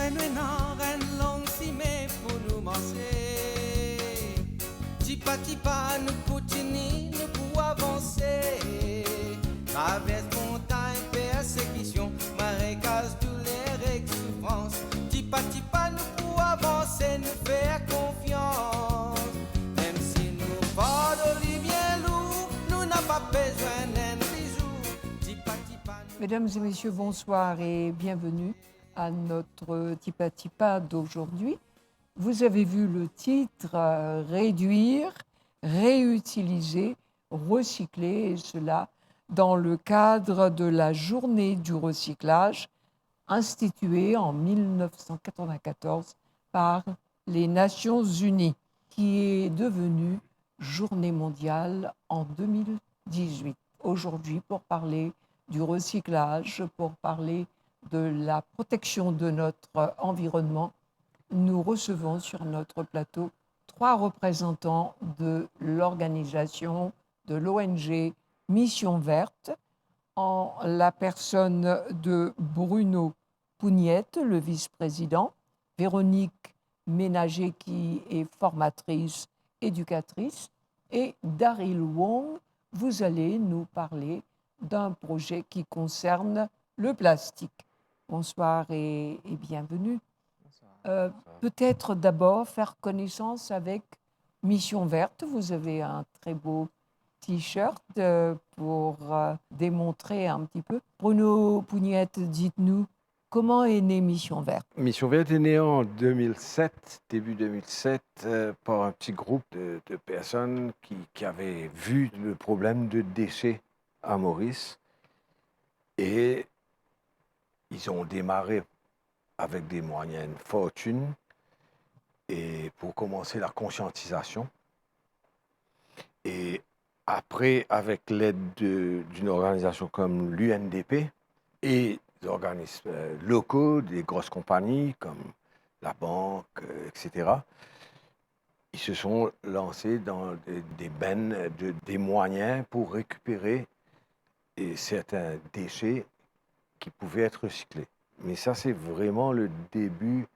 Reine longue si mais pour nous marcher. Tipa tipa nous continuons, nous pour avancer. Traverse montagne, persécution, marécage, douleur et souffrance. Tipa tipa nous pour avancer, nous faire confiance. Même si nous portons bien lourd, nous n'avons pas besoin d'un bisou. Tipa tipa nous... Mesdames et messieurs, bonsoir et bienvenue à notre Tipa Tipa d'aujourd'hui. Vous avez vu le titre Réduire, réutiliser, recycler, et cela dans le cadre de la journée du recyclage instituée en 1994 par les Nations Unies, qui est devenue journée mondiale en 2018. Aujourd'hui, pour parler du recyclage, pour parler de la protection de notre environnement, nous recevons sur notre plateau 3 représentants de l'organisation, de l'ONG Mission Verte, en la personne de Bruno Pougnette, le vice-président, Véronique Ménager, qui est formatrice, éducatrice, et Daryl Wong. Vous allez nous parler d'un projet qui concerne le plastique. Bonsoir et bienvenue. Peut-être d'abord faire connaissance avec Mission Verte. Vous avez un très beau t-shirt pour démontrer un petit peu. Bruno Pougnette, dites-nous, comment est née Mission Verte? Mission Verte est née en 2007, début 2007, par un petit groupe de personnes qui avaient vu le problème de déchets à Maurice. Et ils ont démarré avec des moyens de fortune et pour commencer la conscientisation. Et après, avec l'aide d'une organisation comme l'UNDP et des organismes locaux, des grosses compagnies comme la banque, etc., ils se sont lancés dans des bennes, des moyens pour récupérer certains déchets qui pouvaient être recyclés. Mais ça, c'est vraiment le début.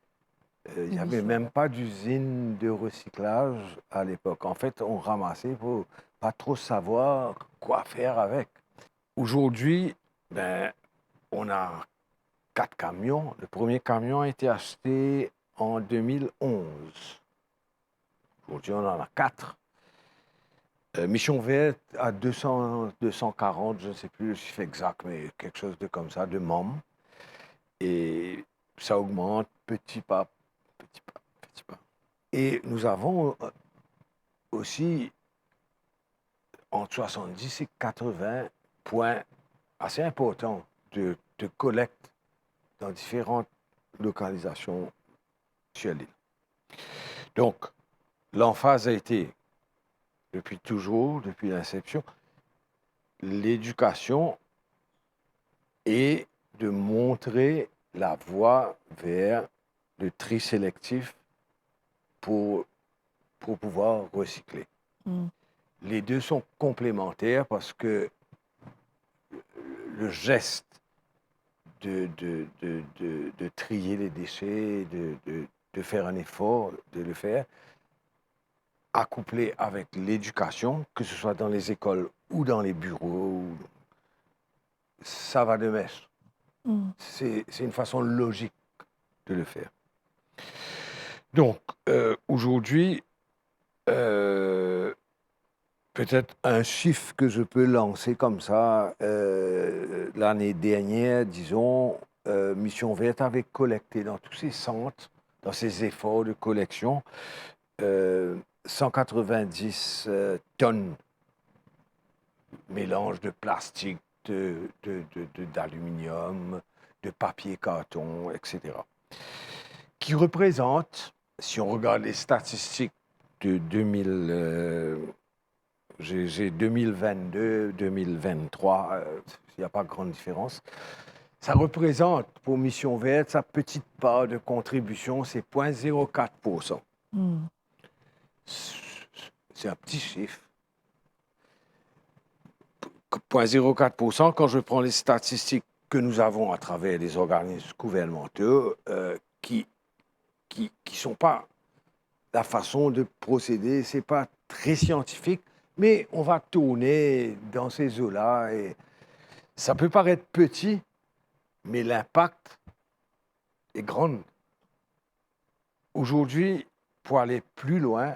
Il n'y avait même pas d'usine de recyclage à l'époque. En fait, on ramassait pour pas trop savoir quoi faire avec. Aujourd'hui, on a 4 camions. Le premier camion a été acheté en 2011. Aujourd'hui, on en a 4. Mission Verte a 200, 240, je ne sais plus le chiffre exact, mais quelque chose de comme ça, de membres. Et ça augmente petit pas, petit pas, petit pas. Et nous avons aussi entre 70 et 80 points assez importants de collecte dans différentes localisations sur l'île. Donc, l'emphase a été, depuis toujours, depuis l'inception, l'éducation et de montrer la voie vers le tri sélectif pour pouvoir recycler. Les deux sont complémentaires parce que le geste de trier les déchets, de faire un effort, de le faire, accouplé avec l'éducation, que ce soit dans les écoles ou dans les bureaux, ça va de mèche. C'est une façon logique de le faire. Donc, aujourd'hui, peut-être un chiffre que je peux lancer comme ça, l'année dernière, disons, Mission Verte avait collecté dans tous ces centres, dans ces efforts de collection, 190 tonnes mélange de plastique, d'aluminium, de papier, carton, etc. Qui représente, si on regarde les statistiques de 2022, 2023, il n'y a pas grande différence. Ça représente, pour Mission Verte, sa petite part de contribution, c'est 0,04%. C'est un petit chiffre. 0,04%, quand je prends les statistiques que nous avons à travers les organismes gouvernementaux, qui sont pas la façon de procéder, c'est pas très scientifique, mais on va tourner dans ces eaux-là et ça peut paraître petit, mais l'impact est grand. Aujourd'hui, pour aller plus loin,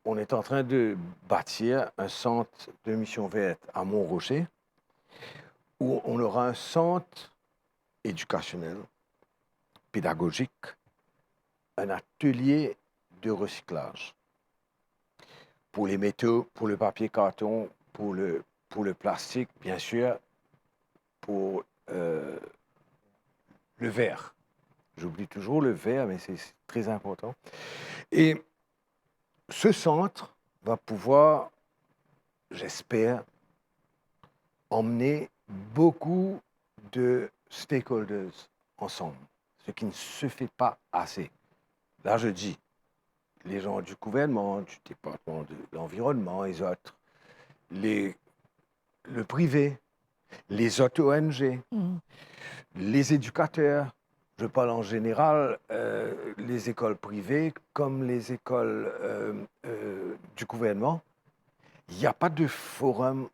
on est en train de bâtir un centre de mission verte à Montrocher où on aura un centre éducationnel, pédagogique, un atelier de recyclage pour les métaux, pour le papier carton, pour le plastique, bien sûr, pour le verre. J'oublie toujours le verre, mais c'est très important. Et ce centre va pouvoir, j'espère, emmener beaucoup de stakeholders ensemble, ce qui ne se fait pas assez. Là, je dis, les gens du gouvernement, du département de l'environnement, les autres, le privé, les autres ONG, les éducateurs, je parle en général, les écoles privées comme les écoles du gouvernement, il n'y a pas de forum.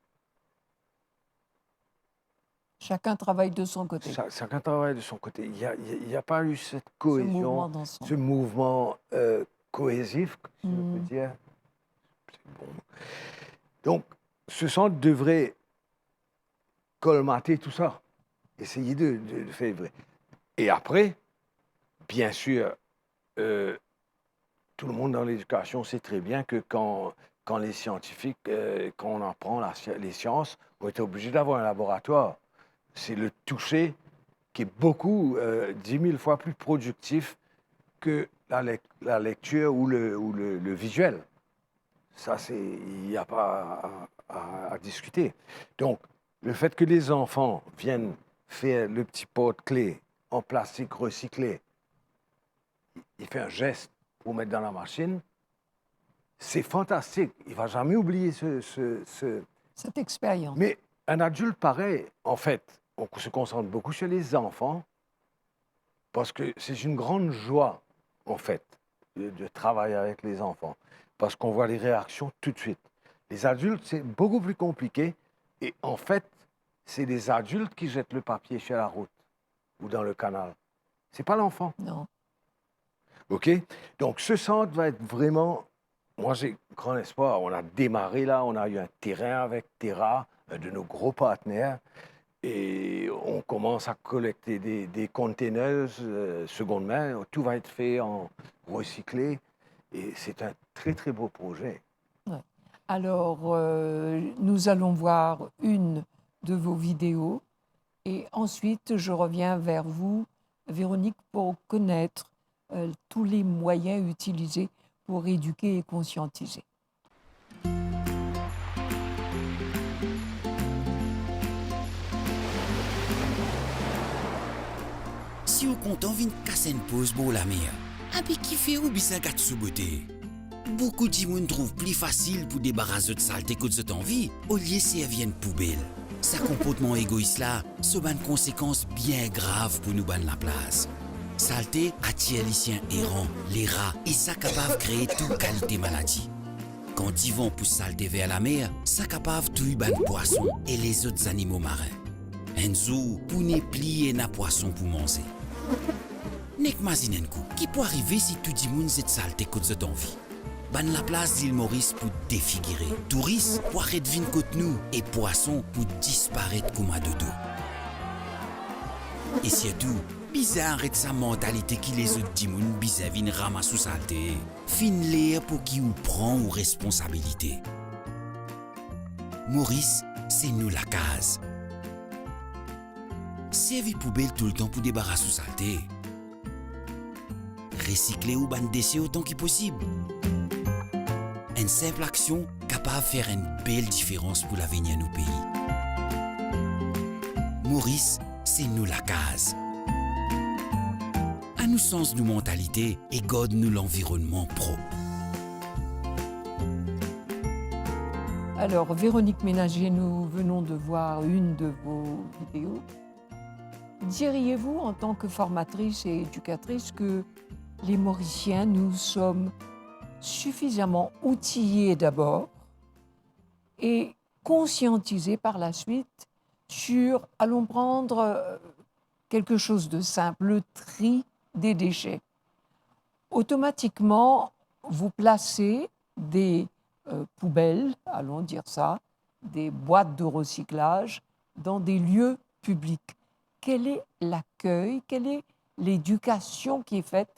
Chacun travaille de son côté. Chacun travaille de son côté. Il n'y a pas eu cette cohésion, ce mouvement cohésif, si on peut dire. C'est bon. Donc, ce centre devrait colmater tout ça, essayer de faire vrai. Et après, bien sûr, tout le monde dans l'éducation sait très bien que quand les scientifiques, quand on apprend les sciences, on est obligé d'avoir un laboratoire. C'est le toucher qui est beaucoup, 10 000 fois plus productif que la lecture ou le visuel. Ça, il n'y a pas à discuter. Donc, le fait que les enfants viennent faire le petit porte-clés en plastique recyclé, il fait un geste pour mettre dans la machine, c'est fantastique. Il ne va jamais oublier cette expérience. Mais un adulte pareil, en fait, on se concentre beaucoup sur les enfants parce que c'est une grande joie, en fait, de travailler avec les enfants parce qu'on voit les réactions tout de suite. Les adultes, c'est beaucoup plus compliqué et en fait, c'est les adultes qui jettent le papier sur la route ou dans le canal. C'est pas l'enfant. Non. OK? Donc, ce centre va être vraiment... Moi, j'ai grand espoir. On a démarré là, on a eu un terrain avec Terra, un de nos gros partenaires, et on commence à collecter des containers seconde main. Tout va être fait en recyclé, et c'est un très, très beau projet. Ouais. Alors, nous allons voir une de vos vidéos, et ensuite, je reviens vers vous, Véronique, pour connaître tous les moyens utilisés pour éduquer et conscientiser. Si vous comptez vient casser une pause pour la mer, avec qui fait ou bien gâte sous beauté. Beaucoup de gens trouvent plus facile pour débarrasser de saleté que de cette envie, au lieu de servir une poubelle. Ce comportement égoïste là, c'est une conséquence bien grave pour nous ban la place. Saleté attire les chiens errants, les rats, et ça capable de créer toute qualité maladie. Quand ils vont pour saleté vers la mer, ça capable de tuer les poissons et les autres animaux marins. Un jour, pour ne plier na poisson pour manger. Nek mazinen coup, qui peut arriver si tout le monde cette saleté que de envie. Ban la place d'île Maurice pour défigurer. Touristes pour arrêter de venir contre nous et poissons pour disparaître comme à dodo. Et surtout, bizarre arrête sa mentalité qui les autres dimoun bizarre vin ramasse sous saleté. Fin l'air pour qui ou prend ou responsabilité. Maurice, c'est nous la case. Servi poubelle tout le temps pour débarrasser sous saleté. Recycler ou ban déchets autant que possible. Une simple action capable de faire une belle différence pour l'avenir de nos pays. Maurice, c'est nous la case. À nous sens de mentalité et garde nous l'environnement propre. Alors, Véronique Ménager, nous venons de voir une de vos vidéos. Diriez-vous, en tant que formatrice et éducatrice, que les Mauriciens, nous sommes suffisamment outillés d'abord et conscientisés par la suite sur, allons prendre quelque chose de simple, le tri des déchets. Automatiquement, vous placez des poubelles, allons dire ça, des boîtes de recyclage dans des lieux publics. Quel est l'accueil, quelle est l'éducation qui est faite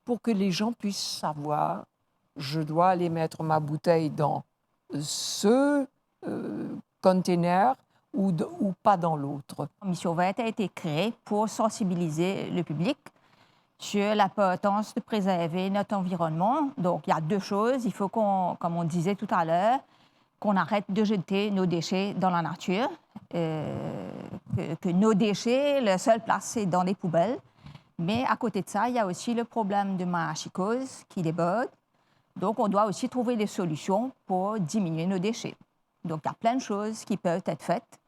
pour que les gens puissent savoir je dois aller mettre ma bouteille dans ce container ou pas dans l'autre. Mission Verte a été créée pour sensibiliser le public sur l'importance de préserver notre environnement. Donc, il y a deux choses. Il faut qu'on, comme on disait tout à l'heure, qu'on arrête de jeter nos déchets dans la nature, que nos déchets, la seule place, c'est dans les poubelles. Mais à côté de ça, il y a aussi le problème de marachicose qui déborde. Donc, on doit aussi trouver des solutions pour diminuer nos déchets. Donc, il y a plein de choses qui peuvent être faites.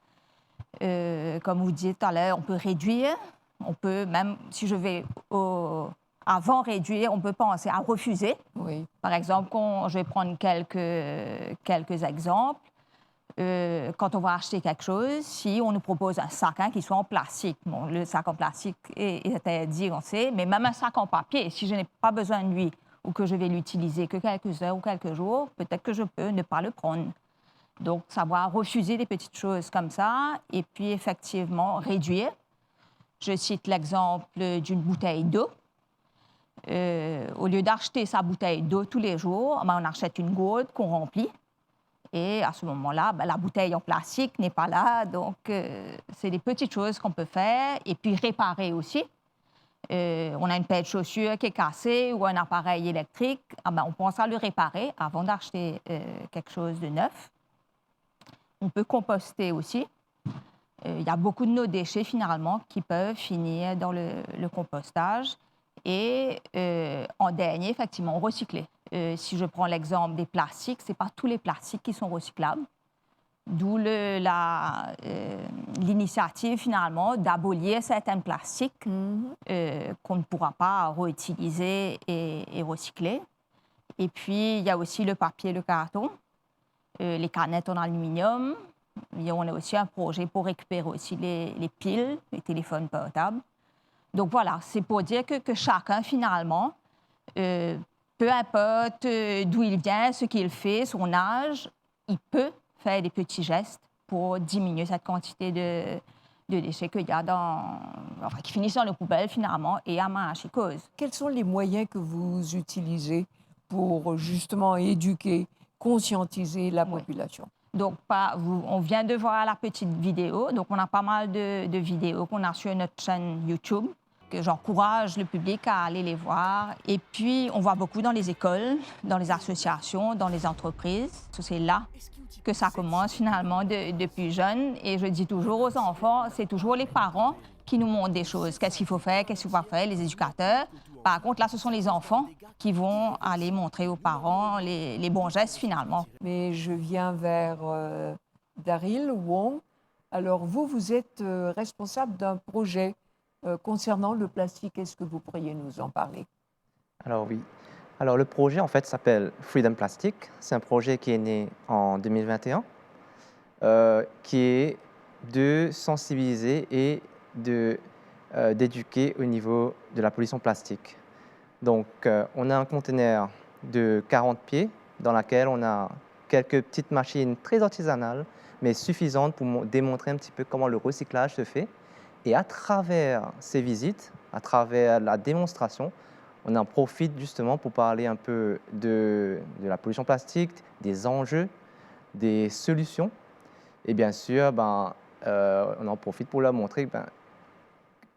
Comme vous disiez tout à l'heure, on peut réduire. On peut, même si je vais avant réduire, on peut penser à refuser. Oui. Par exemple, je vais prendre quelques exemples. Quand on va acheter quelque chose, si on nous propose un sac qui soit en plastique, bon, le sac en plastique est interdit, on sait, mais même un sac en papier, si je n'ai pas besoin de lui ou que je vais l'utiliser que quelques heures ou quelques jours, peut-être que je peux ne pas le prendre. Donc, savoir refuser des petites choses comme ça et puis effectivement réduire. Je cite l'exemple d'une bouteille d'eau. Au lieu d'acheter sa bouteille d'eau tous les jours, on achète une gourde qu'on remplit. Et à ce moment-là, la bouteille en plastique n'est pas là. Donc, c'est des petites choses qu'on peut faire. Et puis, réparer aussi. On a une paire de chaussures qui est cassée ou un appareil électrique. On pense à le réparer avant d'acheter quelque chose de neuf. On peut composter aussi. Il y a beaucoup de nos déchets, finalement, qui peuvent finir dans le compostage. Et en dernier, effectivement, recycler. Si je prends l'exemple des plastiques, ce n'est pas tous les plastiques qui sont recyclables. D'où l'initiative, finalement, d'abolir certains plastiques qu'on ne pourra pas réutiliser et recycler. Et puis, il y a aussi le papier et le carton, les canettes en aluminium. Et on a aussi un projet pour récupérer aussi les piles, les téléphones portables. Donc voilà, c'est pour dire que chacun, finalement, peu importe d'où il vient, ce qu'il fait, son âge, il peut faire des petits gestes pour diminuer cette quantité de déchets qu'il y a qui finissent dans les poubelles, finalement, et à marachicose. Quels sont les moyens que vous utilisez pour justement éduquer, conscientiser la population? Donc, on vient de voir la petite vidéo. Donc, on a pas mal de vidéos qu'on a sur notre chaîne YouTube, que j'encourage le public à aller les voir. Et puis, on voit beaucoup dans les écoles, dans les associations, dans les entreprises. C'est là que ça commence finalement depuis jeune. Et je dis toujours aux enfants, c'est toujours les parents qui nous montrent des choses. Qu'est-ce qu'il faut faire, qu'est-ce qu'il faut pas faire, les éducateurs. Par contre, là, ce sont les enfants qui vont aller montrer aux parents les bons gestes finalement. Mais je viens vers Daryl Wong. Alors, vous êtes responsable d'un projet concernant le plastique. Est-ce que vous pourriez nous en parler? Alors oui. Alors le projet en fait s'appelle Freedom Plastic. C'est un projet qui est né en 2021, qui est de sensibiliser et d'éduquer au niveau de la pollution plastique. Donc on a un conteneur de 40 pieds dans lequel on a quelques petites machines très artisanales, mais suffisantes pour démontrer un petit peu comment le recyclage se fait. Et à travers ces visites, à travers la démonstration, on en profite justement pour parler un peu de la pollution plastique, des enjeux, des solutions. Et bien sûr, on en profite pour leur montrer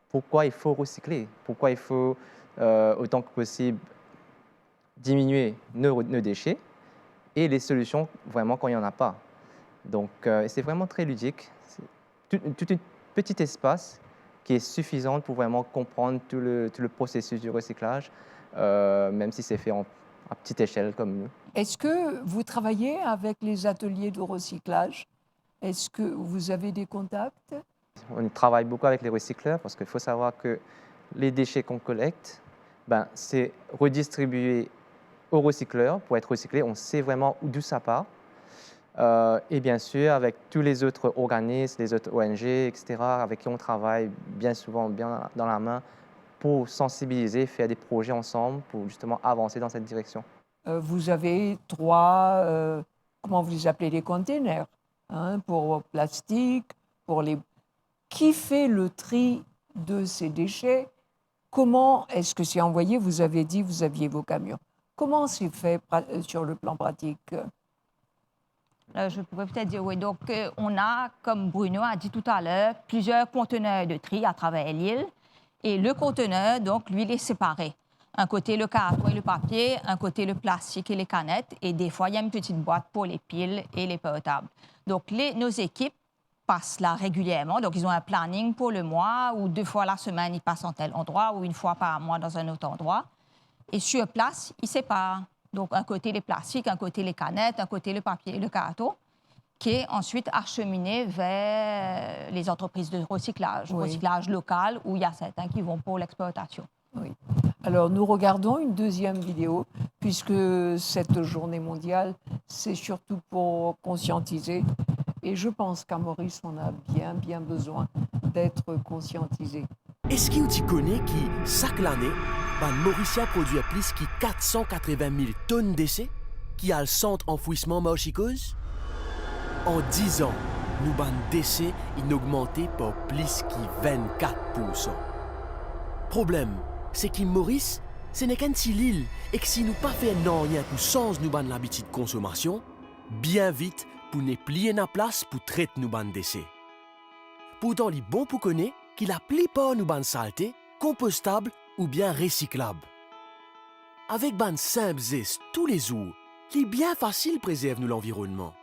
pourquoi il faut recycler, pourquoi il faut autant que possible diminuer nos déchets et les solutions vraiment quand il n'y en a pas. Donc, c'est vraiment très ludique. C'est tout un petit espace qui est suffisant pour vraiment comprendre tout le processus du recyclage, même si c'est fait à petite échelle comme nous. Est-ce que vous travaillez avec les ateliers de recyclage? Est-ce que vous avez des contacts? On travaille beaucoup avec les recycleurs parce qu'il faut savoir que les déchets qu'on collecte, c'est redistribué au recycleur. Pour être recyclé, on sait vraiment d'où ça part. Et bien sûr, avec tous les autres organismes, les autres ONG, etc., avec qui on travaille bien souvent, bien dans la main, pour sensibiliser, faire des projets ensemble, pour justement avancer dans cette direction. Vous avez 3, comment vous les appelez, les containers, hein, pour plastique, pour les... Qui fait le tri de ces déchets? Comment est-ce que c'est envoyé? Vous avez dit vous aviez vos camions. Comment c'est fait sur le plan pratique? Je pourrais peut-être dire oui. Donc, on a, comme Bruno a dit tout à l'heure, plusieurs conteneurs de tri à travers l'île. Et le conteneur, donc, lui, il est séparé. Un côté, le carton et le papier, un côté, le plastique et les canettes. Et des fois, il y a une petite boîte pour les piles et les portables. Donc, nos équipes passent là régulièrement. Donc, ils ont un planning pour le mois, ou 2 fois la semaine, ils passent en tel endroit, ou 1 fois par mois dans un autre endroit. Et sur place, ils séparent. Donc, un côté les plastiques, un côté les canettes, un côté le papier et le carton, qui est ensuite acheminé vers les entreprises de recyclage, Oui. recyclage local, où il y a certains qui vont pour l'exploitation. Oui. Alors, nous regardons une deuxième vidéo, puisque cette journée mondiale, c'est surtout pour conscientiser. Et je pense qu'à Maurice, on a bien besoin d'être conscientisé. Est-ce que tu connais qui, chaque année, Mauricia produit plus de 480 000 tonnes de déchets qui a le centre enfouissement Marchicose? En 10 ans, nous déchets ont augmenté par plus que 24%. Problème, c'est que Maurice, ce n'est qu'un petit île et que si nous pas faisons rien pour changer nous l'habitude de consommation, bien vite, pour ne plier la place pour traiter nous déchets. Pourtant, il est bon pour connaître que la plupart nous saletés compostables ou bien recyclables. Avec ban simples gestes tous les jours, il est bien facile de préserver l'environnement.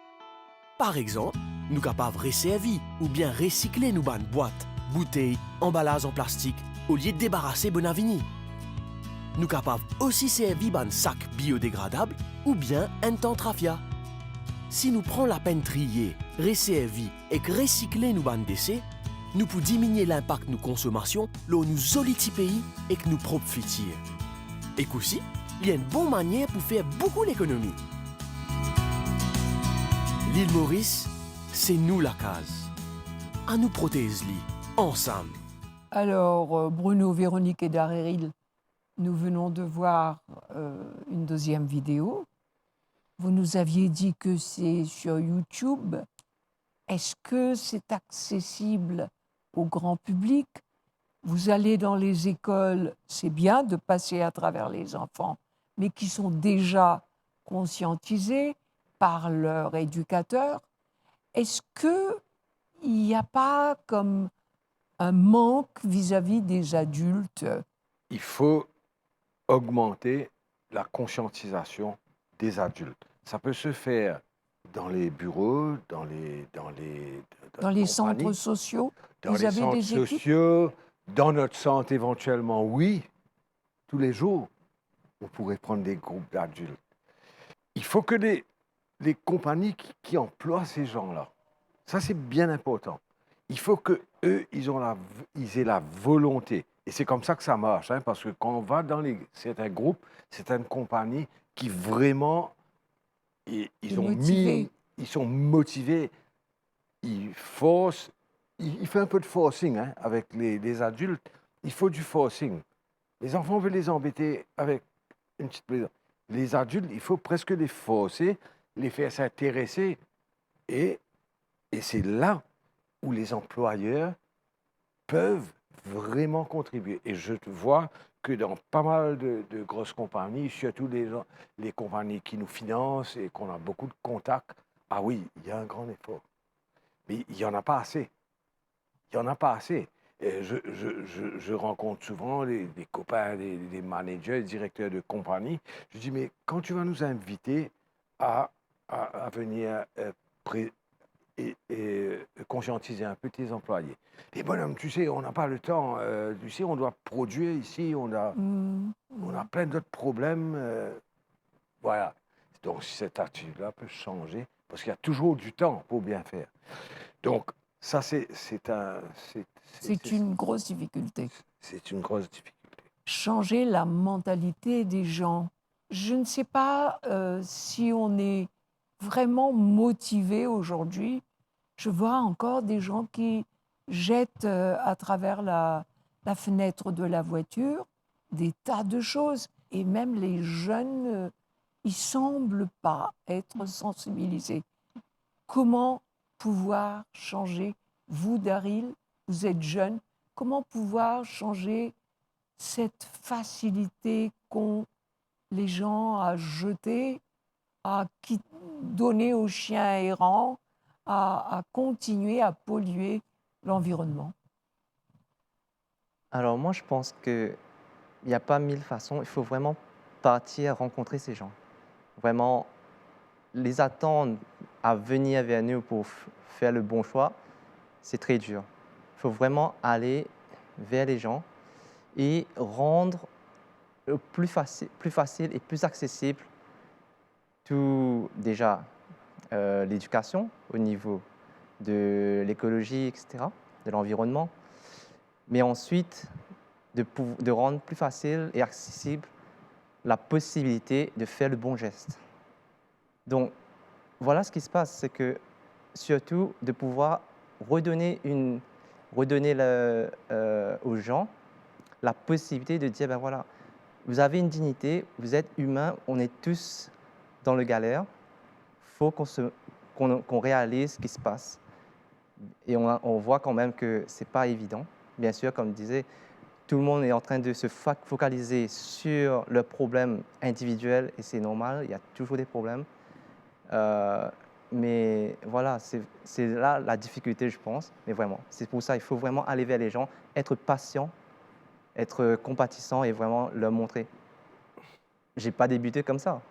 Par exemple, nous sommes capables de resservir ou bien recycler nos boîtes, bouteilles, emballages en plastique au lieu de débarrasser Bonavini. Nous sommes capables aussi de servir ban sacs biodégradables ou bien un temps trafia. Si nous prenons la peine de trier, resservir et recycler nos déchets, nous pouvons diminuer l'impact de nos consommations dans nos jolis pays et que nous propres futurs. Et qu'aussi, il y a une bonne manière pour faire beaucoup d'économies. L'île Maurice, c'est nous la case. À nous protéger ensemble. Alors, Bruno, Véronique et Daryl, nous venons de voir une deuxième vidéo. Vous nous aviez dit que c'est sur YouTube. Est-ce que c'est accessible au grand public? Vous allez dans les écoles, c'est bien de passer à travers les enfants, mais qui sont déjà conscientisés par leur éducateur. Est-ce qu'il n'y a pas comme un manque vis-à-vis des adultes? Il faut augmenter la conscientisation des adultes. Ça peut se faire dans les bureaux, dans les centres sociaux. dans vous les avez centres des équipes? sociaux, dans notre centre éventuellement, oui. Tous les jours, on pourrait prendre des groupes d'adultes. Il faut que les compagnies qui emploient ces gens-là, ça c'est bien important. Il faut qu'eux, ils aient la volonté. Et c'est comme ça que ça marche, hein, parce que quand on va dans certains groupes, certaines compagnies qui vraiment, ils sont motivés, ils forcent, il fait un peu de forcing, hein, avec les adultes. Il faut du forcing. Les enfants veulent les embêter avec une petite plaisir. Les adultes, il faut presque les forcer, les faire s'intéresser. Et c'est là où les employeurs peuvent vraiment contribuer. Et je vois que dans pas mal de grosses compagnies, surtout les compagnies qui nous financent et qu'on a beaucoup de contacts, ah oui, il y a un grand effort. Mais il n'y en a pas assez. Il n'y en a pas assez. Et je rencontre souvent les copains, les managers, les directeurs de compagnie. Je dis, mais quand tu vas nous inviter à venir conscientiser un peu tes employés. Les bonhommes, tu sais, on n'a pas le temps. Tu sais, on doit produire ici, on a plein d'autres problèmes. Voilà. Donc, cette attitude-là peut changer parce qu'il y a toujours du temps pour bien faire. Donc, ça, c'est une grosse difficulté. C'est une grosse difficulté. changer la mentalité des gens. Je ne sais pas si on est vraiment motivé aujourd'hui. Je vois encore des gens qui jettent à travers la fenêtre de la voiture des tas de choses. Et même les jeunes, ils ne semblent pas être sensibilisés. Comment pouvoir changer, vous, Daryl, vous êtes jeune, comment pouvoir changer cette facilité qu'ont les gens à jeter, à donner aux chiens errants, à continuer à polluer l'environnement? Alors moi, je pense qu'il n'y a pas mille façons. Il faut vraiment partir rencontrer ces gens. Vraiment, les attendre à venir vers nous pour faire le bon choix, c'est très dur. Il faut vraiment aller vers les gens et rendre plus facile et plus accessible tout déjà l'éducation au niveau de l'écologie, etc., de l'environnement, mais ensuite de rendre plus facile et accessible la possibilité de faire le bon geste. Donc, voilà ce qui se passe, c'est que surtout de pouvoir redonner aux gens la possibilité de dire, ben voilà, vous avez une dignité, vous êtes humain, on est tous dans le galère, il faut qu'on réalise ce qui se passe. Et on voit quand même que ce n'est pas évident. Bien sûr, comme je disais, tout le monde est en train de se focaliser sur leurs problèmes individuels et c'est normal, il y a toujours des problèmes. Mais voilà, c'est là la difficulté, je pense. Mais vraiment, c'est pour ça qu'il faut vraiment aller vers les gens, être patient, être compatissant et vraiment leur montrer. Je n'ai pas débuté comme ça.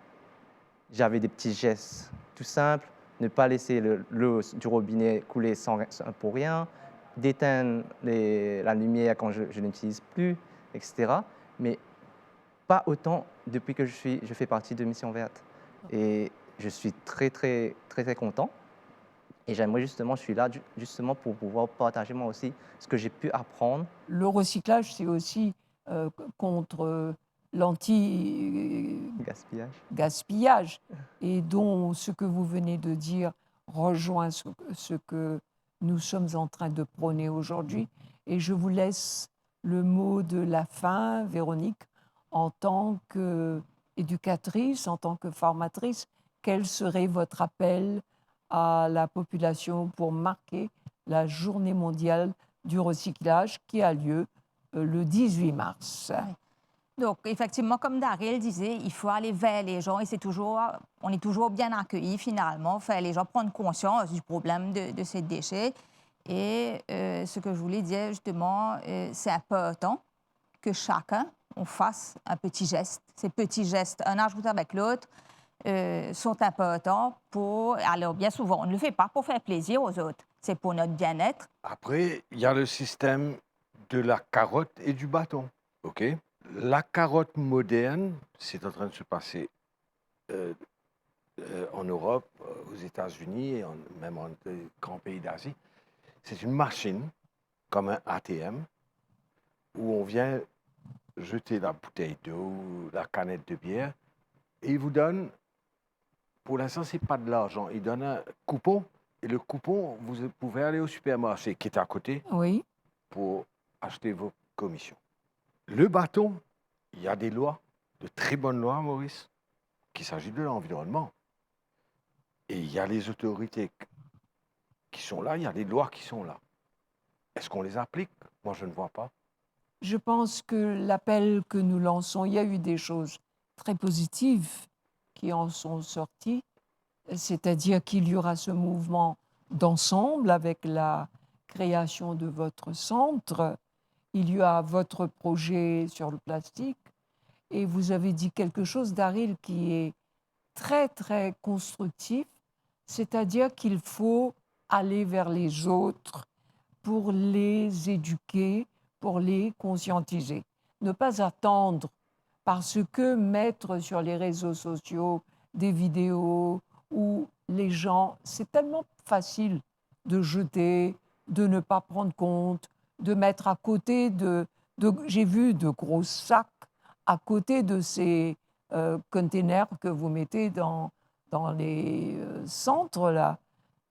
J'avais des petits gestes tout simples, ne pas laisser l'eau du robinet couler pour rien, d'éteindre la lumière quand je n'utilise plus, etc. Mais pas autant depuis que je fais partie de Mission Verte. Et je suis très, très, très, très content. Et j'aimerais justement, je suis là justement pour pouvoir partager moi aussi ce que j'ai pu apprendre. Le recyclage, c'est aussi contre l'anti-gaspillage et dont ce que vous venez de dire rejoint ce que nous sommes en train de prôner aujourd'hui. Et je vous laisse le mot de la fin, Véronique, en tant qu'éducatrice, en tant que formatrice. Quel serait votre appel à la population pour marquer la journée mondiale du recyclage qui a lieu le 18 mars? Oui. Donc, effectivement, comme Daryl disait, il faut aller vers les gens et on est toujours bien accueillis finalement, faire les gens prendre conscience du problème de ces déchets. Et ce que je voulais dire justement, c'est important que chacun, on fasse un petit geste. Ces petits gestes, un ajout avec l'autre, sont importants pour... Alors, bien souvent, on ne le fait pas pour faire plaisir aux autres. C'est pour notre bien-être. Après, il y a le système de la carotte et du bâton. OK? La carotte moderne, c'est en train de se passer en Europe, aux États-Unis et même en grands pays d'Asie. C'est une machine, comme un ATM, où on vient jeter la bouteille d'eau, la canette de bière, et il vous donne, pour l'instant, ce n'est pas de l'argent, il donne un coupon, et le coupon, vous pouvez aller au supermarché qui est à côté pour acheter vos commissions. Le bâton, il y a des lois, de très bonnes lois, Maurice, qu'il s'agit de l'environnement. Et il y a les autorités qui sont là, il y a les lois qui sont là. Est-ce qu'on les applique? Moi, je ne vois pas. Je pense que l'appel que nous lançons, il y a eu des choses très positives qui en sont sorties, c'est-à-dire qu'il y aura ce mouvement d'ensemble avec la création de votre centre. Il y a votre projet sur le plastique et vous avez dit quelque chose, Daryl, qui est très, très constructif, c'est-à-dire qu'il faut aller vers les autres pour les éduquer, pour les conscientiser. Ne pas attendre parce que mettre sur les réseaux sociaux des vidéos où les gens, c'est tellement facile de jeter, de ne pas prendre compte, de mettre à côté de J'ai vu de gros sacs à côté de ces containers que vous mettez dans les centres, là.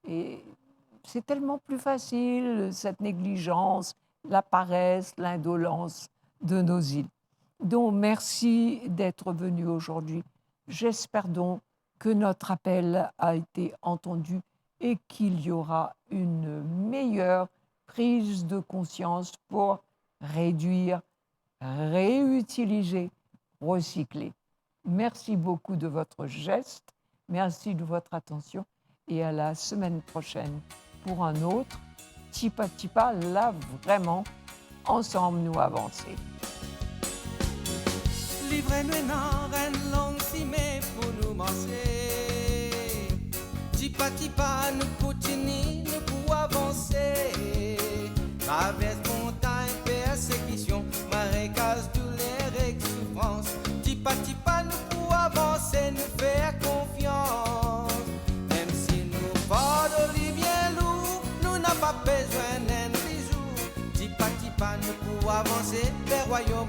Et c'est tellement plus facile, cette négligence, la paresse, l'indolence de nos îles. Donc, merci d'être venu aujourd'hui. J'espère donc que notre appel a été entendu et qu'il y aura une meilleure prise de conscience pour réduire, réutiliser, recycler. Merci beaucoup de votre geste, merci de votre attention et à la semaine prochaine pour un autre Tipa Tipa, là vraiment, ensemble nous avancer. Livrez-nous une langue si mais pour nous manger. Tipa Tipa nous continue, nous pour avancer. Traverse montagne, persécution, marécage, douleur et souffrance. Tipa Tipa nous pour avancer, nous faire confiance. Même si nous portons bien lourd, nous n'avons pas besoin d'un bisou. Tipa Tipa nous pour avancer vers royaume.